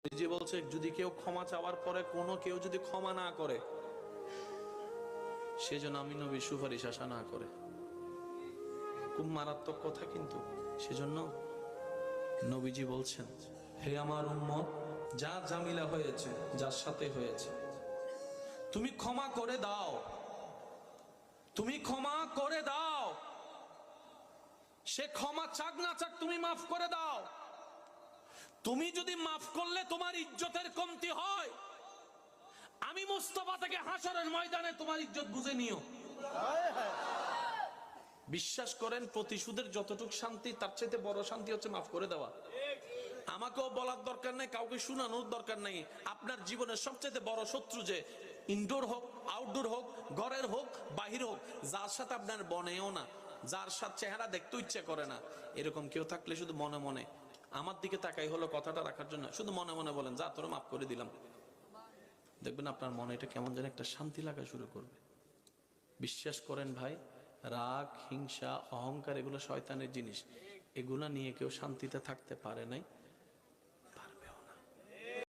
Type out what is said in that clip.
যে বলছে যদি কেউ ক্ষমা চাওয়ার পরে কোনো কেউ যদি ক্ষমা না করে সেজন্য আমি নবীর সুপারিশ আশা না করে। খুব মারাত্মক কথা কিন্তু। সেজন্য নবীজি বলছেন, হে আমার উম্মত, যা জামিলা হয়েছে, যার সাথে হয়েছে, তুমি ক্ষমা করে দাও, তুমি ক্ষমা করে দাও। সে ক্ষমা চাক না চাক তুমি মাফ করে দাও। তুমি যদি মাফ করলে তোমার ইজ্জতের কমতি হয়, আমি মুস্তাফা থেকে হাসরের ময়দানে তোমার ইজ্জত বুঝে নিও। বিশ্বাস করেন, প্রতিশোধের যতটুকু শান্তি তার চাইতে বড় শান্তি হচ্ছে মাফ করে দেওয়া। আমাকেও বলার দরকার নাই, কাউকে শোনানোর দরকার নাই। আপনার জীবনের সবচেয়ে বড় শত্রু যে ইনডোর হোক, আউটডোর হোক, ঘরের হোক, বাহির হোক, যার সাথে আপনার বনেও না, যার সাথে চেহারা দেখতে ইচ্ছে করে না, এরকম কেউ থাকলে শুধু মনে মনে আমার দিকে তাকাই হলো কথাটা রাখার জন্য, শুধু মনে মনে বলেন, যা তোর মাফ করে দিলাম। দেখবেন আপনার মনে এটা কেমন যেন একটা শান্তি লাগা শুরু করবে। বিশ্বাস করেন ভাই, রাগ, হিংসা, অহংকার এগুলো শয়তানের জিনিস। এগুলা নিয়ে কেউ শান্তিতে থাকতে পারে নাই।